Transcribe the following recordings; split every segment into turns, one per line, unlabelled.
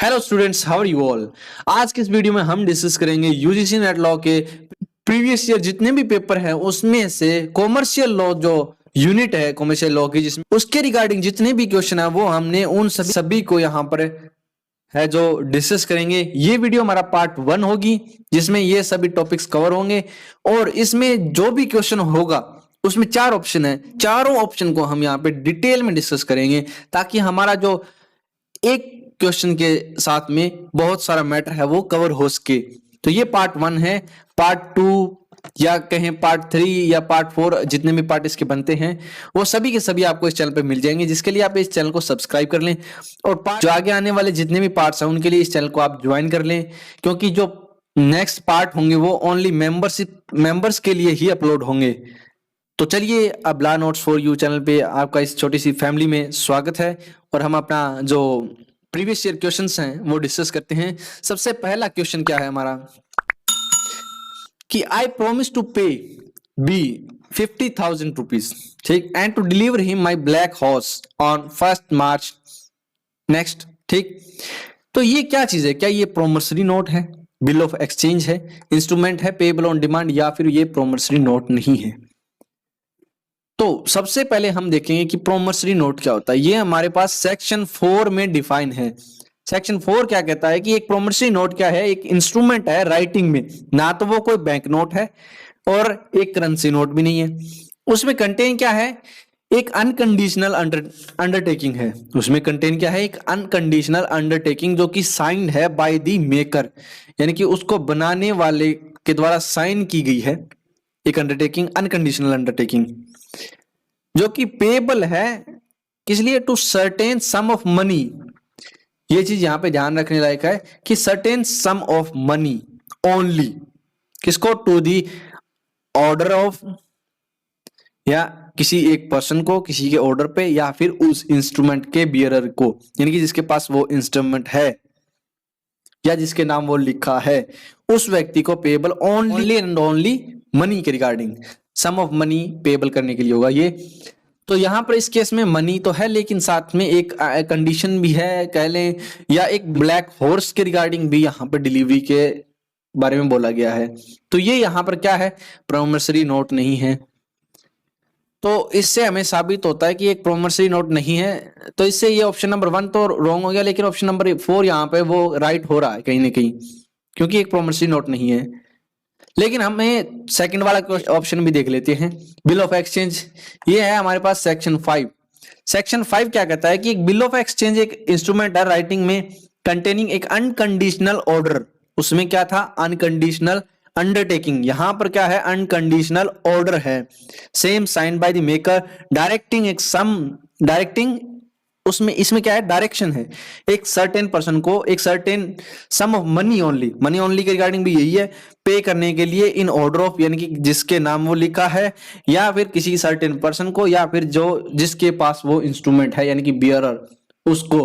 Hello students, how are you all. आज के इस वीडियो में हम डिस्कस करेंगे यूजीसी नेट लॉ के प्रीवियस ईयर जितने भी पेपर हैं उसमें से कॉमर्शियल लॉ जो यूनिट है कॉमर्शियल लॉ की, जिसमें उसके रिगार्डिंग जितने भी क्वेश्चन है वो हमने उन सभी को यहाँ पर है जो डिस्कस करेंगे। ये वीडियो हमारा पार्ट 1 होगी जिसमें ये सभी टॉपिक्स कवर होंगे और इसमें जो भी क्वेश्चन होगा उसमें 4 ऑप्शन है। चारों ऑप्शन को हम यहाँ पे डिटेल में डिस्कस करेंगे ताकि हमारा जो एक क्वेश्चन के साथ में बहुत सारा मैटर है वो कवर हो सके। तो ये पार्ट 1 है। पार्ट 2 या कहें पार्ट 3 या पार्ट 4, जितने भी पार्ट इसके बनते हैं वो सभी के सभी आपको इस चैनल पे मिल जाएंगे, जिसके लिए आप इस चैनल को सब्सक्राइब कर लें और जो आगे आने वाले जितने भी पार्ट्स हैं उनके लिए इस चैनल को आप ज्वाइन कर लें, क्योंकि जो नेक्स्ट पार्ट होंगे वो ओनली मेंबर्स के लिए ही अपलोड होंगे। तो चलिए, अब ला नोट्स फॉर यू चैनल पे आपका इस छोटी सी फैमिली में स्वागत है और हम अपना जो प्रीवियस ईयर क्वेश्चंस हैं वो डिस्कस करते हैं। सबसे पहला क्वेश्चन क्या है हमारा कि I promise to pay B 50,000 rupees, ठीक, and to deliver him my black horse on 1 March next, ठीक। तो ये क्या चीज है? क्या ये प्रोमिसरी नोट है, बिल ऑफ एक्सचेंज है, इंस्ट्रूमेंट है, पेएबल ऑन डिमांड, या फिर ये प्रोमिसरी नोट नहीं है? तो सबसे पहले हम देखेंगे कि प्रोमिसरी नोट क्या होता है। ये हमारे पास सेक्शन 4 में डिफाइन है। सेक्शन 4 क्या कहता है कि एक प्रोमिसरी नोट क्या है? एक इंस्ट्रूमेंट है राइटिंग में, ना तो वो कोई बैंक नोट है और एक करेंसी नोट भी नहीं है। उसमें कंटेन क्या है? एक अनकंडीशनल अंडरटेकिंग है। उसमें कंटेन क्या है? एक अनकंडीशनल अंडरटेकिंग जो कि साइंड है बाय द मेकर, यानी कि उसको बनाने वाले के द्वारा साइन की गई है एक अंडरटेकिंग, अनकंडीशनल अंडरटेकिंग, जो कि पेएबल है किस लिए? To certain sum of money. ये चीज यहां पे ध्यान रखने लायक है कि certain sum of money only, किसको? टू दी ऑर्डर ऑफ, या किसी एक पर्सन को किसी के ऑर्डर पे, या फिर उस इंस्ट्रूमेंट के बियरर को, यानी कि जिसके पास वो इंस्ट्रूमेंट है या जिसके नाम वो लिखा है, उस व्यक्ति को payable only and only money के regarding, sum of money payable करने के लिए होगा ये। तो यहां पर इस केस में मनी तो है लेकिन साथ में एक कंडीशन भी है कह लें, या एक ब्लैक हॉर्स के रिगार्डिंग भी यहां पर डिलीवरी के बारे में बोला गया है। तो ये यहां पर क्या है? प्रोमिसरी नोट नहीं है। तो इससे हमें साबित होता है कि एक प्रोमिसरी नोट नहीं है। तो इससे ये ऑप्शन नंबर 1 तो रॉन्ग हो गया, लेकिन ऑप्शन नंबर 4 यहाँ पे वो राइट हो रहा है कहीं ना कहीं, क्योंकि एक प्रोमिसरी नोट नहीं है। लेकिन हमें सेकंड वाला ऑप्शन भी देख लेते हैं, बिल ऑफ एक्सचेंज। ये है हमारे पास सेक्शन 5। सेक्शन 5 क्या कहता है कि एक बिल ऑफ एक्सचेंज एक इंस्ट्रूमेंट है राइटिंग में कंटेनिंग एक अनकंडीशनल ऑर्डर। उसमें क्या था? Unconditional undertaking. यहां पर क्या है? अनकंडीशनल ऑर्डर है, same sign by the maker, directing एक सम, डायरेक्टिंग उसमें इसमें क्या है? डायरेक्शन है एक सर्टेन पर्सन को एक certain sum of money only, money only के रिगार्डिंग भी यही है, पे करने के लिए इन ऑर्डर ऑफ, यानी कि जिसके नाम वो लिखा है, या फिर किसी सर्टेन पर्सन को, या फिर जो जिसके पास वो इंस्ट्रूमेंट है यानी कि बियरर उसको।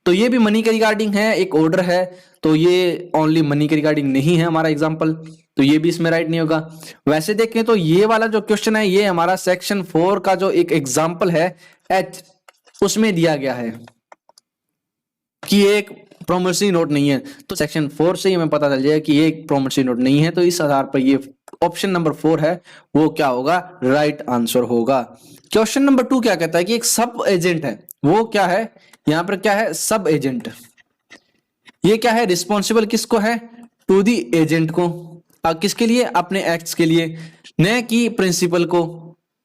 तो ये भी मनी के रिगार्डिंग है, एक ऑर्डर है, तो ये ओनली मनी के रिगार्डिंग नहीं है हमारा एग्जाम्पल, तो ये भी इसमें राइट नहीं होगा। वैसे देखें तो ये वाला जो क्वेश्चन है ये हमारा सेक्शन 4 का जो एक एग्जाम्पल है एच, उसमें दिया गया है कि एक प्रोमिसरी नोट नहीं है। तो सेक्शन 4 से ही हमें पता चल जाएगा कि ये एक प्रोमिसरी नोट नहीं है। तो इस आधार पर ये ऑप्शन नंबर 4 है वो क्या होगा? राइट आंसर होगा। क्वेश्चन नंबर 2 क्या कहता है कि एक सब एजेंट है, वो क्या है? यहां पर क्या है? सब एजेंट। ये क्या है? रिस्पॉन्सिबल किसको है? टू दी एजेंट को। किसके लिए? अपने एक्ट्स के लिए, न कि प्रिंसिपल को,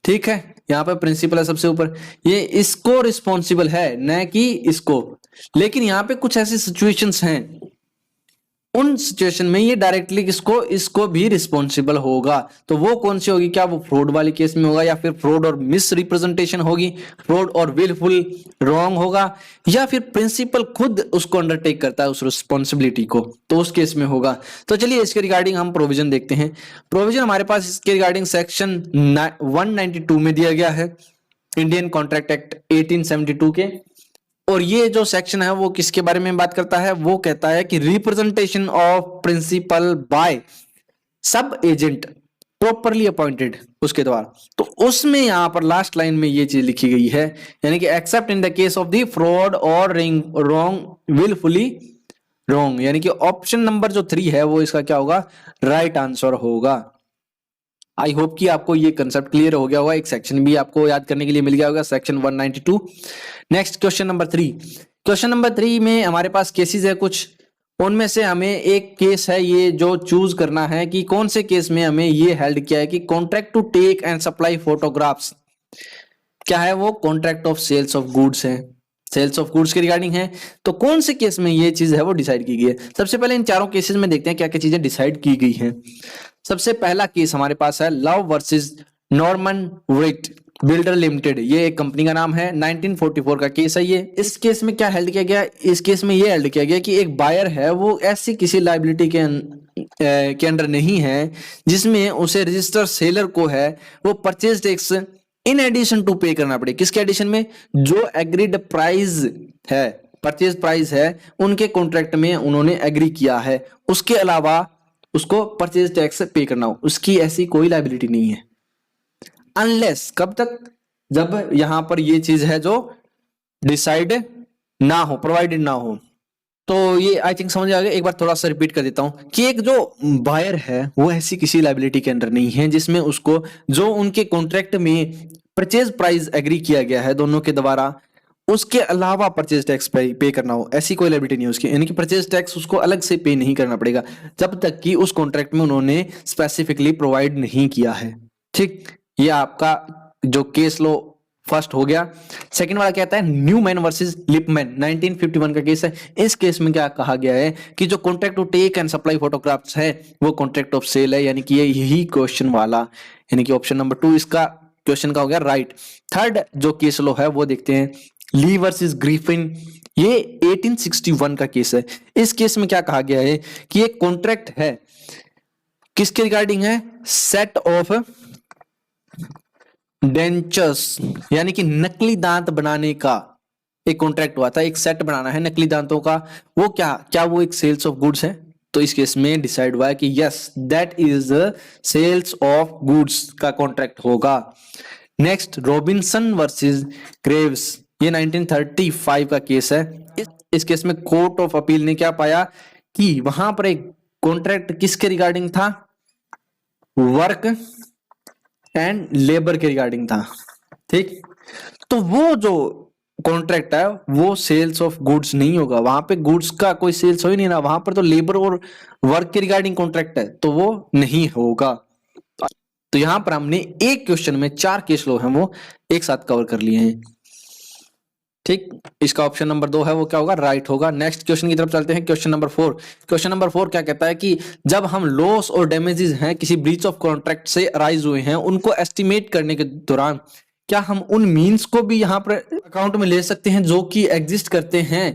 ठीक है। यहाँ पे प्रिंसिपल है सबसे ऊपर, ये इसको रिस्पॉन्सिबल है न कि इसको। लेकिन यहाँ पे कुछ ऐसी सिचुएशंस हैं, उन सिचुएशन में ये डायरेक्टली इसको भी रिस्पॉन्सिबल होगा। तो वो कौन सी होगी? क्या वो फ्रॉड वाली केस में होगा, या फिर फ्रॉड और मिस रिप्रेजेंटेशन होगी, फ्रॉड और विलफुल रॉन्ग होगा, या फिर प्रिंसिपल खुद उसको अंडरटेक करता है उस रिस्पॉन्सिबिलिटी को, तो उस केस में होगा। तो चलिए इसके रिगार्डिंग हम प्रोविजन देखते हैं। प्रोविजन हमारे पास इसके रिगार्डिंग सेक्शन 192 में दिया गया है, इंडियन कॉन्ट्रैक्ट एक्ट 1872 के। और ये जो सेक्शन है वो किसके बारे में बात करता है? वो कहता है कि रिप्रेजेंटेशन ऑफ प्रिंसिपल बाय सब एजेंट प्रॉपरली अपॉइंटेड, उसके द्वारा। तो उसमें यहां पर लास्ट लाइन में ये चीज लिखी गई है, यानी कि accept in the case of the fraud और रॉन्ग विलफुली रॉन्ग, यानी कि ऑप्शन नंबर जो 3 है वो इसका क्या होगा, राइट आंसर होगा। आई होप कि आपको ये कंसेप्ट क्लियर हो गया होगा, एक सेक्शन भी आपको याद करने के लिए मिल गया होगा, section 192। Next question number 3। Question number 3 में हमारे पास केसेस है कुछ, उनमें से हमें एक केस है ये जो चूज करना है कि कौन से केस में हमें ये हेल्ड किया है कि contract to take and supply photographs क्या है, वो contract of sales of goods है, सेल्स ऑफ गुड्स के रिगार्डिंग है। तो कौन से केस में ये चीज है वो डिसाइड की गई है। सबसे पहले इन चारों केसेस में देखते हैं क्या क्या चीजें डिसाइड की गई हैं। सबसे पहला केस हमारे पास है लव वर्सेस नॉर्मन विट बिल्डर लिमिटेड, ये एक कंपनी का नाम है, 1944 का केस है ये। इस केस में क्या हेल्ड किया गया, इस केस में ये हेल्ड किया गया कि एक बायर है वो ऐसी किसी लायबिलिटी के अंडर नहीं है जिसमें उसे रजिस्टर सेलर को है वो purchase tax in addition to pay करना पड़े। किसके एडिशन में, जो एग्रीड प्राइस है, परचेज प्राइस है, उनके कॉन्ट्रैक्ट में उन्होंने एग्री किया है, उसके अलावा उसको परचेज टैक्स पे करना हो, उसकी ऐसी कोई लायबिलिटी नहीं है। अनलेस कब तक, जब यहां पर ये चीज है जो डिसाइड ना हो, प्रोवाइडेड ना हो। तो ये आई थिंक समझ आ गया। एक बार थोड़ा सा रिपीट कर देता हूं कि एक जो बायर है वो ऐसी किसी लायबिलिटी के अंदर नहीं है जिसमें उसको जो उनके कॉन्ट्रैक्ट में परचेज प्राइस एग्री किया गया है दोनों के द्वारा, उसके अलावा परचेज टैक्स पे करना हो, ऐसी कोई लायबिलिटी नहीं है उसकी, यानी कि परचेज टैक्स उसको अलग से पे नहीं करना पड़ेगा जब तक कि उस कॉन्ट्रैक्ट में उन्होंने स्पेसिफिकली प्रोवाइड नहीं किया है। ठीक, ये आपका जो केस लो फर्स्ट हो गया। सेकंड वाला कहता है न्यूमैन वर्सेस लिपमैन, 1951 का केस है। इस केस में क्या कहा गया है कि जो contract to take and supply photographs है वो कॉन्ट्रैक्ट ऑफ सेल है, यानी कि ये यही क्वेश्चन वाला, यानी कि ऑप्शन नंबर 2 इसका क्वेश्चन का हो गया राइट। थर्ड जो केस लो है वो देखते हैं ली वर्सेस ग्रिफिन, ये 1861 का केस है। इस केस में क्या कहा गया है कि एक कॉन्ट्रैक्ट है किसके रिगार्डिंग है, सेट ऑफ डेंचर्स, यानी कि नकली दांत बनाने का एक कॉन्ट्रैक्ट हुआ था, एक सेट बनाना है नकली दांतों का, वो क्या वो एक सेल्स ऑफ गुड्स है। तो इस केस में डिसाइड हुआ है कि yes that is sales of goods का कॉन्ट्रैक्ट होगा। नेक्स्ट रॉबिन्सन वर्सेस ग्रेव्स, ये 1935 का केस है। इस केस में कोर्ट ऑफ अपील ने क्या पाया कि वहां पर एक कॉन्ट्रैक्ट किसके रिगार्डिंग था, वर्क एंड लेबर के रिगार्डिंग था। ठीक, तो वो जो कॉन्ट्रैक्ट है वो सेल्स ऑफ गुड्स नहीं होगा, वहां पे गुड्स का कोई सेल्स हो ही नहीं रहा, वहां पर तो लेबर और वर्क के रिगार्डिंग कॉन्ट्रैक्ट है, तो वो नहीं होगा। तो यहां पर हमने एक क्वेश्चन में 4 केस लो हैं वो एक साथ कवर कर लिए हैं। ठीक, इसका ऑप्शन नंबर 2 है वो क्या होगा, राइट होगा। नेक्स्ट क्वेश्चन की तरफ चलते हैं, क्वेश्चन नंबर 4। क्वेश्चन नंबर 4 क्या कहता है कि जब हम लॉस और डैमेजेस हैं किसी ब्रीच ऑफ कॉन्ट्रैक्ट से अराइज हुए हैं उनको एस्टिमेट करने के दौरान क्या हम उन मीन्स को भी यहां पर अकाउंट में ले सकते हैं जो कि एग्जिस्ट करते हैं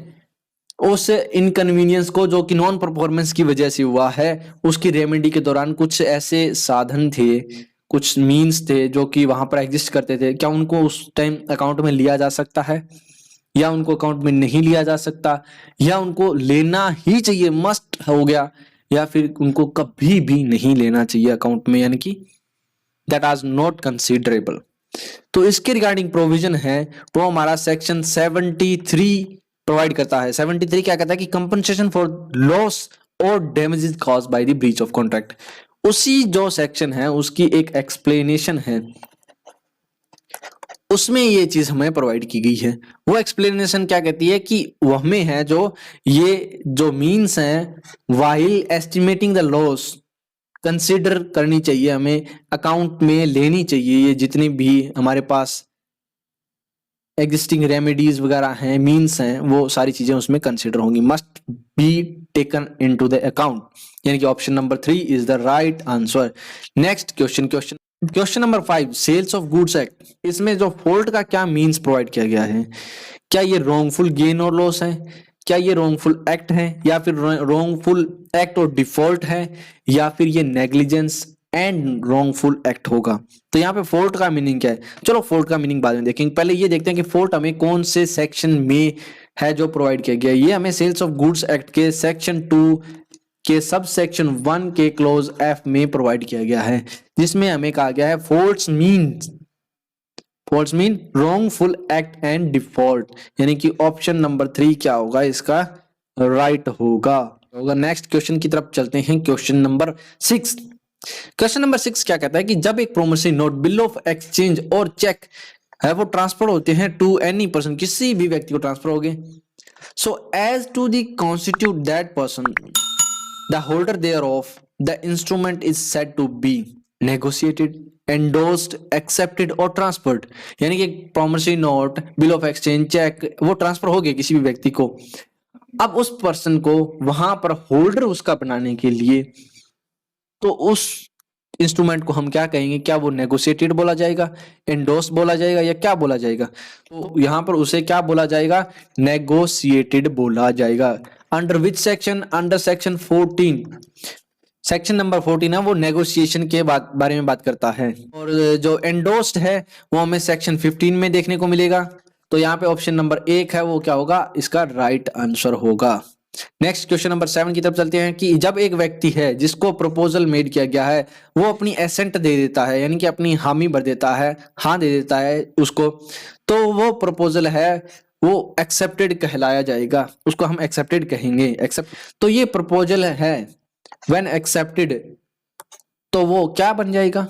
उस इनकन्वीनियंस को जो कि नॉन परफॉर्मेंस की वजह से हुआ है, उसकी रेमेडी के दौरान कुछ ऐसे साधन थे, कुछ मीन्स थे जो कि वहां पर एग्जिस्ट करते थे, क्या उनको उस टाइम अकाउंट में लिया जा सकता है या उनको अकाउंट में नहीं लिया जा सकता, या उनको लेना ही चाहिए, मस्ट हो गया, या फिर उनको कभी भी नहीं लेना चाहिए अकाउंट में, यानी कि दैट आर नॉट कंसीडरेबल। तो इसके रिगार्डिंग प्रोविजन है वो हमारा सेक्शन 73 प्रोवाइड करता है। 73 क्या कहता है कि कंपनसेशन फॉर लॉस और damages caused by the breach of contract, उसी जो सेक्शन है उसकी एक एक्सप्लेनेशन है, उसमें ये चीज हमें प्रोवाइड की गई है। वो एक्सप्लेनेशन क्या कहती है कि वो हमें है जो ये जो मीन्स हैं while estimating the loss consider करनी चाहिए, हमें अकाउंट में लेनी चाहिए, ये जितनी भी हमारे पास एग्जिस्टिंग रेमेडीज वगैरह हैं, मीन्स हैं, वो सारी चीजें उसमें कंसीडर होंगी, must be taken into the account, यानी कि option number 3 is the right answer. Next question number 5, sales of goods act, इसमें जो फॉल्ट का क्या मीन्स प्रोवाइड किया गया है, क्या ये रॉन्गफुल गेन और लॉस है, क्या ये रॉन्गफुल एक्ट है, या फिर रॉन्गफुल एक्ट और डिफॉल्ट है, या फिर ये नेग्लिजेंस एंड रॉन्गफुल एक्ट होगा। तो यहाँ पे फॉल्ट का मीनिंग क्या है, चलो फॉल्ट का मीनिंग बाद में देखेंगे, पहले ये देखते हैं कि फॉल्ट हमें कौन से सेक्शन में है जो प्रोवाइड किया गया है। ये हमें सेल्स ऑफ गुड्स एक्ट के सेक्शन 2 के सब सेक्शन 1 के क्लोज एफ में प्रोवाइड किया गया है, जिसमें हमें कहा गया है faults mean wrongful act and default, यानी कि ऑप्शन नंबर 3 क्या होगा इसका राइट होगा। नेक्स्ट क्वेश्चन की तरफ चलते हैं। Question number 6। क्वेश्चन नंबर 6 क्या कहता है कि जब एक promissory note, bill of exchange और चेक है वो ट्रांसफर होते हैं टू एनी पर्सन, किसी भी व्यक्ति को ट्रांसफर हो गए, so as to the constitute that person the holder there of the instrument is said to be negotiated, endorsed, accepted और ट्रांसफर्ड। यानी कि promissory note, bill of exchange, cheque वो ट्रांसफर हो गए किसी भी व्यक्ति को। अब उस पर्सन को वहां पर होल्डर उसका बनाने के लिए, तो उस इंस्ट्रूमेंट को हम क्या कहेंगे? क्या वो नेगोशिएटेड बोला जाएगा, एंडोस बोला जाएगा या क्या बोला जाएगा? तो यहां पर उसे क्या बोला जाएगा? नेगोशिएटेड बोला जाएगा। Under which section? Under section 14। Section number 14 है वो नेगोशिएशन के बारे में बात करता है। और जो एंडोस्ड है वो हमें सेक्शन 15 में देखने को मिलेगा। तो यहाँ पे ऑप्शन नंबर 1 है वो क्या होगा? इसका राइट आंसर होगा। नेक्स्ट क्वेश्चन नंबर 7 की तरफ चलते हैं कि जब एक व्यक्ति है जिसको प्रपोजल मेड किया गया है वो अपनी एसेंट दे देता है, यानी कि अपनी हामी भर देता है, हाँ दे देता है उसको, तो वो प्रपोजल है वो एक्सेप्टेड कहलाया जाएगा, उसको हम एक्सेप्टेड कहेंगे। एक्सेप्ट, तो ये प्रपोजल है व्हेन एक्सेप्टेड, तो वो क्या बन जाएगा?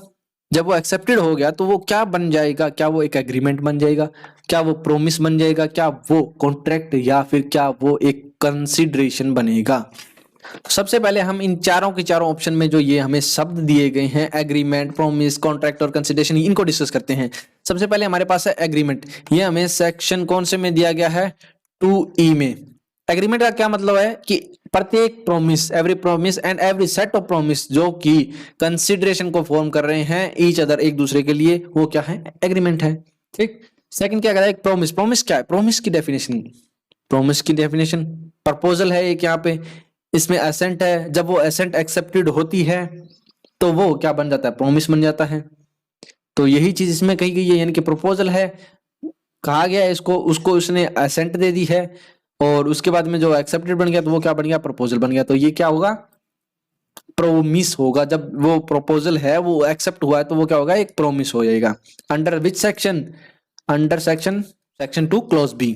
जब वो एक्सेप्टेड हो गया तो वो क्या बन जाएगा? क्या वो एक एग्रीमेंट बन जाएगा? क्या वो प्रोमिस बन जाएगा? क्या वो कॉन्ट्रैक्ट, या फिर क्या वो एक कंसिडरेशन बनेगा? सबसे पहले हम इन चारों के चारों ऑप्शन में जो ये हमें शब्द दिए गए हैं, एग्रीमेंट, प्रोमिस, कॉन्ट्रैक्ट और कंसिडरेशन, इनको डिस्कस करते हैं। सबसे पहले हमारे पास है एग्रीमेंट। ये हमें सेक्शन कौन से में दिया गया है? 2E में। एग्रीमेंट का क्या मतलब है कि प्रत्येक promise, every promise and every set of promise जो कि कंसिडरेशन को फॉर्म कर रहे हैं ईच अदर, एक दूसरे के लिए, वो क्या है? एग्रीमेंट है। ठीक। सेकंड क्या कहता है? प्रोमिस। प्रोमिस क्या है? प्रोमिस की डेफिनेशन, प्रोमिस की डेफिनेशन प्रपोजल है एक यहाँ पे, इसमें एसेंट है, जब वो एसेंट एक्सेप्टेड होती है तो वो क्या बन जाता है? प्रोमिस बन जाता है। तो यही चीज इसमें कही गई है, यानी कि प्रपोजल है, कहा गया है इसको, उसको उसने एसेंट दे दी है, और उसके बाद में जो एक्सेप्टेड बन गया तो वो क्या बन गया? प्रपोजल बन गया। तो ये क्या होगा? प्रोमिस होगा। जब वो प्रपोजल है वो एक्सेप्ट हुआ है तो वो क्या होगा? एक प्रोमिस हो जाएगा। Under which section? Under section 2 clause B.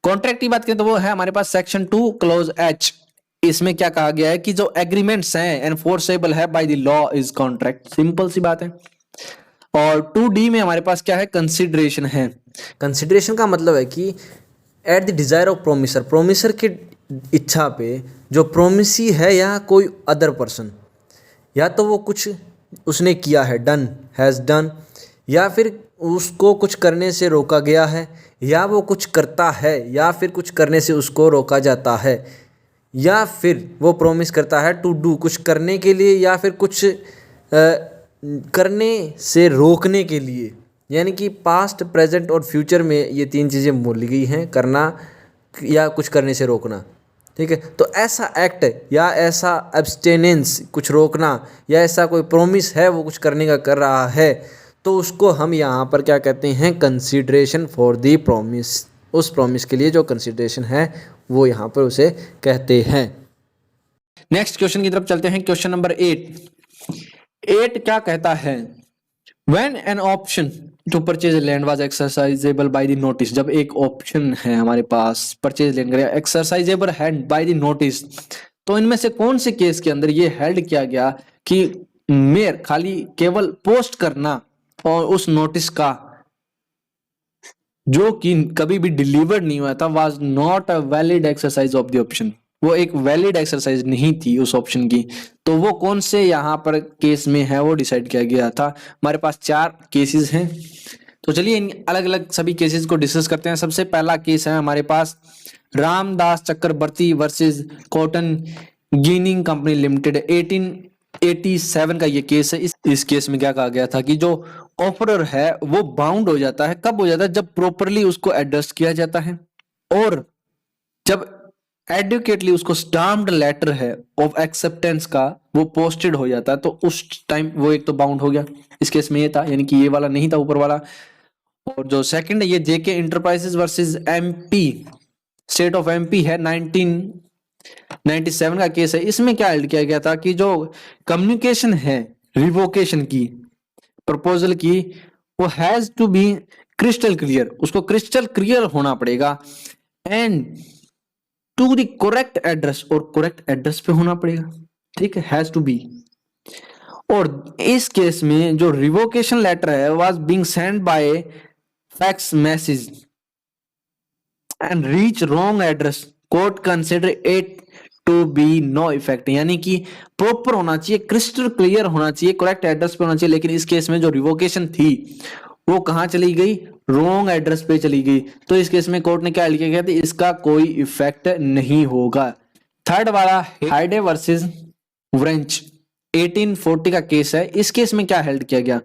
Contract की बात करें तो वो है हमारे पास सेक्शन 2 क्लोज एच। इसमें क्या कहा गया है कि जो एग्रीमेंट्स हैं एनफोर्सेबल है by the law is contract. Simple सी बात है। और 2D में हमारे पास क्या है? कंसिडरेशन है। कंसिडरेशन का मतलब है कि at the desire of promisor, promisor की इच्छा पे जो प्रोमिसी है या कोई अदर पर्सन, या तो वो कुछ उसने किया है, डन, हैज़ डन, या फिर उसको कुछ करने से रोका गया है, या वो कुछ करता है या फिर कुछ करने से उसको रोका जाता है, या फिर वो प्रॉमिस करता है टू डू, कुछ करने के लिए या फिर कुछ करने से रोकने के लिए। यानी कि पास्ट, प्रेजेंट और फ्यूचर में ये तीन चीज़ें बोली गई हैं, करना या कुछ करने से रोकना। ठीक है। तो ऐसा एक्ट या ऐसा एब्सटेनेंस, कुछ रोकना, या ऐसा कोई प्रॉमिस है वो कुछ करने का कर रहा है, तो उसको हम यहाँ पर क्या कहते हैं? Consideration for the promise. उस प्रॉमिस के लिए जो कंसिडरेशन है वो यहाँ पर उसे कहते हैं। नेक्स्ट क्वेश्चन की तरफ चलते हैं। क्वेश्चन नंबर 8 क्या कहता है? When an option to purchase land was exercisable by the notice, जब एक ऑप्शन है हमारे पास परचेज लैंड का एक्सरसाइजेबल है बाय द नोटिस, तो इनमें से कौन से केस के अंदर ये हेल्ड किया गया कि मेयर खाली केवल पोस्ट करना और उस नोटिस का जो कि कभी भी डिलीवर्ड नहीं हुआ था was not a valid exercise of the option, वो एक वैलिड एक्सरसाइज नहीं थी उस ऑप्शन की। तो वो कौन से यहाँ पर केस में है वो डिसाइड किया गया था। हमारे पास 4 केसेस हैं, तो चलिए इन अलग अलग सभी केसेस को डिस्कस करते हैं। सबसे पहला केस है हमारे पास Ramdas Chakravarti versus cotton ginning company limited, 1887 का ये केस है। इस केस में क्या कहा गया था कि जो ऑफरर है वो बाउंड हो जाता है। कब हो जाता है? जब प्रॉपरली उसको एड्रेस किया जाता है और जब एडुकेटली उसको स्टाम्प्ड लेटर है ऑफ एक्सेप्टेंस का वो पोस्टेड हो जाता है, तो उस टाइम वो एक तो बाउंड हो गया। इस केस में ये था, यानी कि ये वाला नहीं था ऊपर वाला। और जो सेकंड है ये JK enterprises versus MP, state of MP है, 1997 का केस है। इसमें क्या हेल्ड किया गया था कि जो कम्युनिकेशन है रिवोकेशन की, प्रपोजल की, वो has to be crystal clear, उसको क्रिस्टल क्लियर होना पड़ेगा। And to the correct address, और करेक्ट एड्रेस पे होना पड़ेगा, ठीक है, हैज टू बी। और इस केस में जो रिवोकेशन लेटर है was being send by fax message and reach wrong address, court consider it to be no effect, यानी कि प्रॉपर होना चाहिए, क्रिस्टल क्लियर होना चाहिए, करेक्ट एड्रेस पे होना चाहिए, लेकिन इस केस में जो रिवोकेशन थी वो कहां चली गई, रॉन्ग एड्रेस पे चली गई। तो इस केस में कोर्ट ने क्या लिखा गया, इसका कोई इफेक्ट नहीं होगा। थर्ड वाला हाइडे वर्सेस व्रेंच 1840 का केस है। इस केस में क्या हेल्ड किया गया,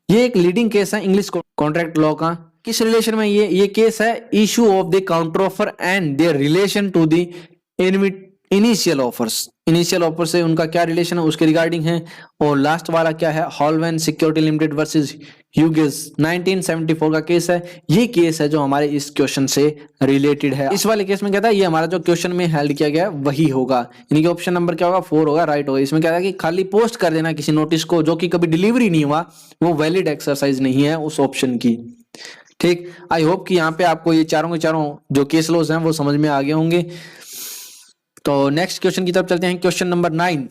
ये एक लीडिंग केस है इंग्लिश कॉन्ट्रैक्ट लॉ का। किस रिलेशन में ये केस है, issue of the counter offer and their relation to the initial offers, initial offer से उनका क्या रिलेशन है उसके रिगार्डिंग है। और लास्ट वाला क्या है, हॉलवेन सिक्योरिटी लिमिटेड वर्सेस ह्यूगेस 1974 का केस है। ये केस है जो हमारे इस क्वेश्चन से रिलेटेड है। इस वाले केस में क्या था, ये हमारा जो क्वेश्चन में हेल्ड किया गया वही होगा, यानी कि ऑप्शन नंबर क्या होगा, 4 होगा, राइट होगा। इसमें क्या था कि खाली पोस्ट कर देना किसी नोटिस को जो कि कभी डिलीवरी नहीं हुआ, वो वैलिड एक्सरसाइज नहीं है उस ऑप्शन की। ठीक, आई होप कि यहाँ पे आपको ये चारों के चारों जो केस लॉज हैं वो समझ में आ गए होंगे। तो नेक्स्ट क्वेश्चन की तरफ चलते हैं, क्वेश्चन नंबर 9।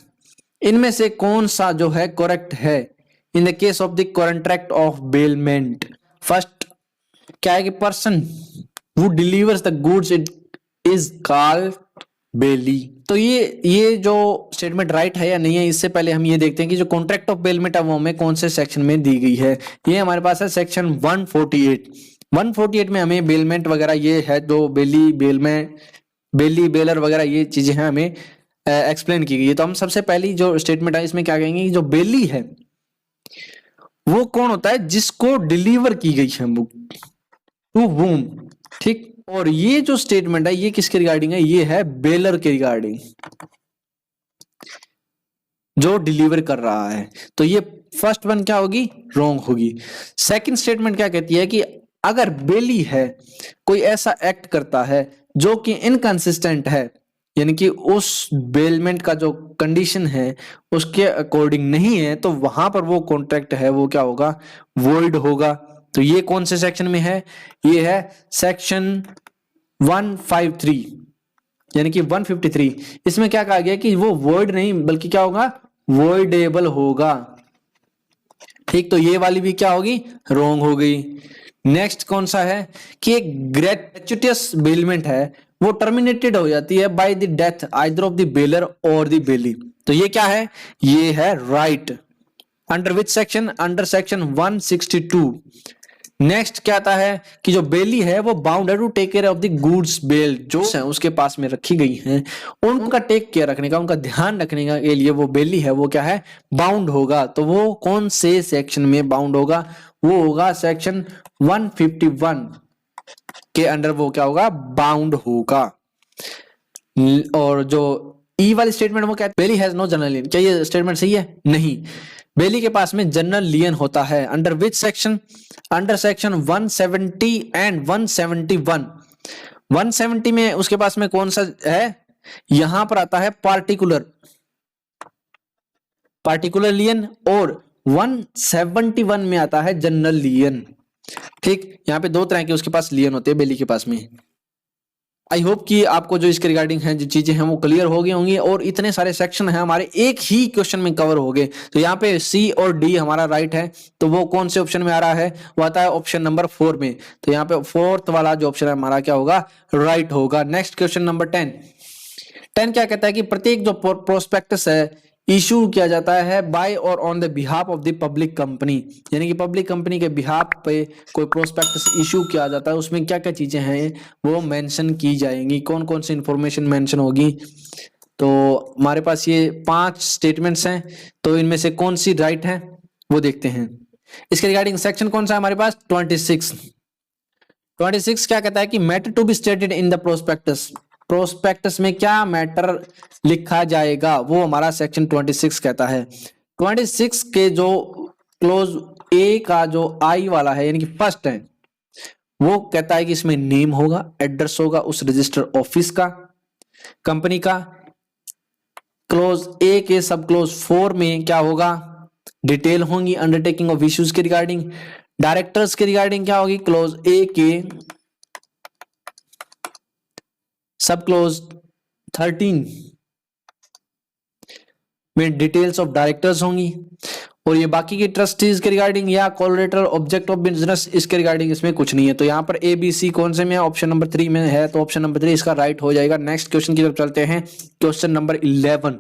इनमें से कौन सा जो है करेक्ट है in the case of the contract of bailment. First क्या है कि person who delivers the goods it is called bailee. तो ये जो स्टेटमेंट राइट है या नहीं है, इससे पहले हम ये देखते हैं कि जो कॉन्ट्रैक्ट ऑफ बेलमेंट है वो हमें कौन से सेक्शन में दी गई है। ये हमारे पास है सेक्शन 148 में हमें बेलमेंट वगैरह ये है, जो बेली बेलर वगैरह ये चीजें हैं हमें एक्सप्लेन की गई है। तो हम सबसे पहली जो स्टेटमेंट है इसमें क्या कहेंगे कि जो बेली है वो कौन होता है, जिसको डिलीवर की गई है बुक, टू वूम। ठीक, और ये जो स्टेटमेंट है ये किसके रिगार्डिंग है, ये है बेलर के रिगार्डिंग, जो डिलीवर कर रहा है। तो ये फर्स्ट वन क्या होगी, रॉन्ग होगी। सेकंड स्टेटमेंट क्या कहती है कि अगर बेली है, कोई ऐसा एक्ट करता है जो कि इनकंसिस्टेंट है, यानी कि उस बेलमेंट का जो कंडीशन है उसके अकॉर्डिंग नहीं है, तो वहां पर वो कॉन्ट्रैक्ट है वो क्या होगा, वॉइड होगा। तो ये कौन से सेक्शन में है, ये है सेक्शन 153, यानी कि 153। इसमें क्या कहा गया कि वो वॉइड नहीं बल्कि क्या होगा, वॉइडेबल होगा। ठीक, तो ये वाली भी क्या होगी, रॉन्ग हो गई। नेक्स्ट कौन सा है कि एक ग्रेचुइटस बेलमेंट है वो टर्मिनेटेड हो जाती है by the death either of the baler और द बेली। तो ये क्या है, ये है right. Under which section, under section 162। Next क्या आता है कि जो बेली है वो बाउंड है to take care of the goods bail, जो है उसके पास में रखी गई हैं उनका टेक केयर रखने का, उनका ध्यान रखने के लिए वो बेली है वो क्या है, बाउंड होगा। तो वो कौन से सेक्शन में बाउंड होगा, वो होगा सेक्शन 151 के अंडर वो क्या होगा, बाउंड होगा। और जो ई वाली स्टेटमेंट वो क्या है, बेली हैज नो जनरल लियन, क्या ये स्टेटमेंट सही है, नहीं। बेली के पास में जनरल लियन होता है। Under which section, under section 170 and 171। 170 में उसके पास में कौन सा है, यहां पर आता है पार्टिकुलर लियन, और 171 में आता है जनरल लियन। ठीक, यहाँ पे दो तरह के उसके पास लियन होते हैं बेली के पास में। आई होप कि आपको जो इसके रिगार्डिंग है जो चीजें हैं वो क्लियर हो गई होंगी, और इतने सारे सेक्शन हैं हमारे एक ही क्वेश्चन में कवर हो गए। तो यहाँ पे सी और डी हमारा राइट है, तो वो कौन से ऑप्शन में आ रहा है, वो आता है ऑप्शन नंबर 4 में। तो यहाँ पे फोर्थ वाला जो ऑप्शन है हमारा क्या होगा, राइट होगा। नेक्स्ट क्वेश्चन नंबर 10 क्या कहता है कि प्रत्येक जो प्रोस्पेक्टस है इशू किया जाता है बाय और on the behalf of the public company, यानी कि पब्लिक कंपनी के बिहाफ पे कोई प्रोस्पेक्टस इशू किया जाता है, उसमें क्या क्या चीजें हैं वो मेंशन की जाएंगी, कौन कौन सी इंफॉर्मेशन मेंशन होगी। तो हमारे पास ये 5 स्टेटमेंट्स हैं, तो इनमें से कौन सी राइट है वो देखते हैं। इसके रिगार्डिंग सेक्शन कौन सा है हमारे पास, 26 क्या कहता है कि matter to be stated in the prospectus, prospectus में क्या मैटर लिखा जाएगा, वो हमारा सेक्शन 26 कहता है। 26 के जो क्लोज ए का जो आई वाला है यानी कि फर्स्ट है, वो कहता है कि इसमें नेम होगा, एड्रेस होगा उस रजिस्टर ऑफिस का, कंपनी का। क्लोज ए के सब क्लोज 4 में क्या होगा, डिटेल होंगी अंडरटेकिंग ऑफ इश्यूज के रिगार्डिंग। डायरेक्टर्स के रिगार्डिंग क्या होगी, क्लोज ए के सब क्लोज 13 में डिटेल्स ऑफ डायरेक्टर्स होंगी, और ये बाकी के ट्रस्टीज के रिगार्डिंग या कोलैटरल ऑब्जेक्ट ऑफ बिजनेस इसके रिगार्डिंग इसमें कुछ नहीं है। तो यहाँ पर ए बी सी कौन से में है, ऑप्शन नंबर 3 में है, तो ऑप्शन नंबर 3 इसका राइट हो जाएगा। नेक्स्ट क्वेश्चन की तरफ चलते हैं, क्वेश्चन नंबर 11।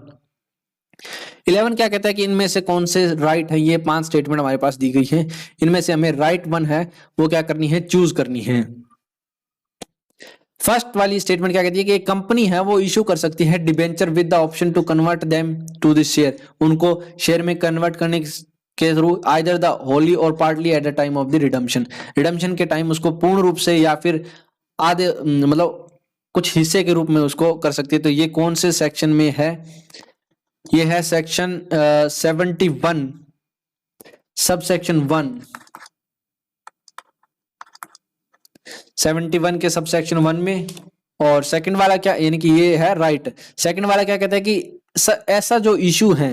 11 क्या कहता है कि इनमें से कौन से राइट है। ये 5 स्टेटमेंट हमारे पास दी गई है, इनमें से हमें राइट वन है वो क्या करनी है, चूज करनी है। फर्स्ट वाली स्टेटमेंट क्या कहती है कि एक कंपनी है वो इशू कर सकती है debenture with the option to convert them to this share, उनको शेयर में कन्वर्ट करने के through either the wholly or partly at the time of the redemption, redemption के टाइम उसको पूर्ण रूप से या फिर आधे मतलब कुछ हिस्से के रूप में उसको कर सकती है। तो ये कौन से सेक्शन में है, ये है सेक्शन 71 सब सेक्शन 1, 71 के सब सेक्शन 1 में। और सेकंड वाला क्या, यानी कि ये है राइट। सेकंड वाला क्या कहता है कि ऐसा जो इशू है,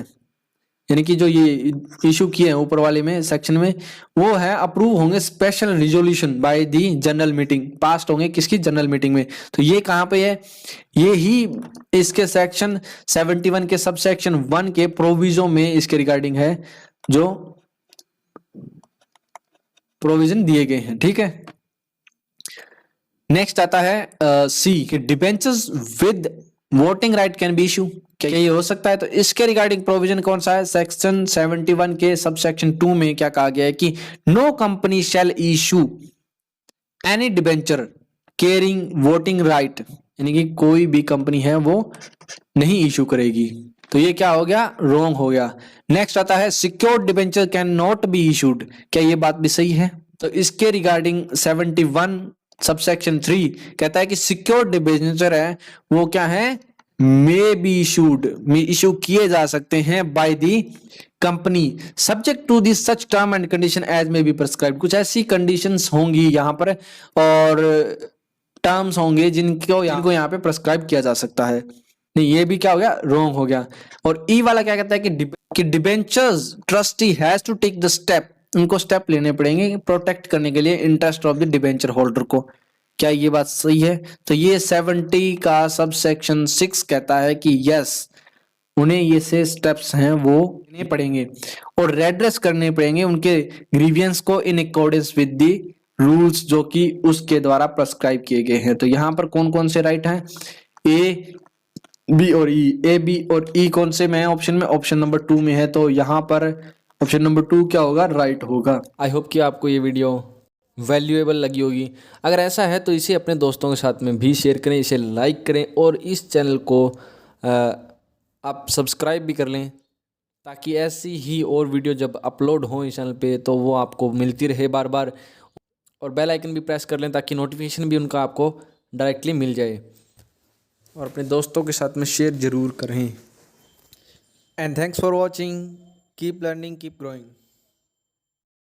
यानी कि जो ये इशू किए हैं ऊपर वाले में सेक्शन में, वो है अप्रूव होंगे special resolution by the general meeting, past होंगे किसकी, जनरल मीटिंग में। तो ये कहां पे है, ये ही इसके सेक्शन 71 के सब सेक्शन 1 के प्रोविजन में इसके रिगार्डिंग है, जो प्रोविजन दिए गए हैं। ठीक है, नेक्स्ट आता है सी कि debentures with voting right can be issue, क्या ये हो सकता है। तो इसके रिगार्डिंग प्रोविजन कौन सा है, सेक्शन 71 के सब सेक्शन 2 में क्या कहा गया है कि no company shall issue any debenture carrying voting right, यानी कि कोई भी कंपनी है वो नहीं इशू करेगी। तो ये क्या हो गया, रॉन्ग हो गया। नेक्स्ट आता है secured debenture can not be issued, क्या ये बात भी सही है। तो इसके रिगार्डिंग 71 सबसेक्शन 3 कहता है कि सिक्योर्ड डिबेंचर है वो क्या है, मे बी इशूड, इशू किए जा सकते हैं by the company subject to the such term and condition as may be prescribed, कुछ ऐसी कंडीशंस होंगी यहाँ पर और टर्म्स होंगे जिनको यहाँ पे प्रिस्क्राइब किया जा सकता है। नहीं, ये भी क्या हो गया, रॉन्ग हो गया। और ई वाला क्या कहता है कि debentures trustee has to take the step, उनको स्टेप लेने पड़ेंगे प्रोटेक्ट करने के लिए interest of the debenture holder को, क्या ये बात सही है। तो ये 70 का सब सेक्शन 6 कहता है कि यस, उन्हें ये से स्टेप्स हैं वो लेने पड़ेंगे और रेड्रेस करने पड़ेंगे उनके ग्रीवियंस को in accordance with the rules जो कि उसके द्वारा प्रेस्क्राइब किए गए हैं। तो यहाँ पर कौन कौन से राइट हैं, ए बी और ई, ए बी और ई कौन से में ऑप्शन में, ऑप्शन नंबर 2 में है। तो यहाँ पर ऑप्शन नंबर 2 क्या होगा, राइट होगा। आई होप कि आपको ये वीडियो वैल्यूएबल लगी होगी। अगर ऐसा है तो इसे अपने दोस्तों के साथ में भी शेयर करें, इसे लाइक करें और इस चैनल को आप सब्सक्राइब भी कर लें, ताकि ऐसी ही और वीडियो जब अपलोड हो इस चैनल पे तो वो आपको मिलती रहे बार बार। और बेल आइकन भी प्रेस कर लें ताकि नोटिफिकेशन भी उनका आपको डायरेक्टली मिल जाए। और अपने दोस्तों के साथ में शेयर ज़रूर करें। And thanks for watching, keep learning, keep growing.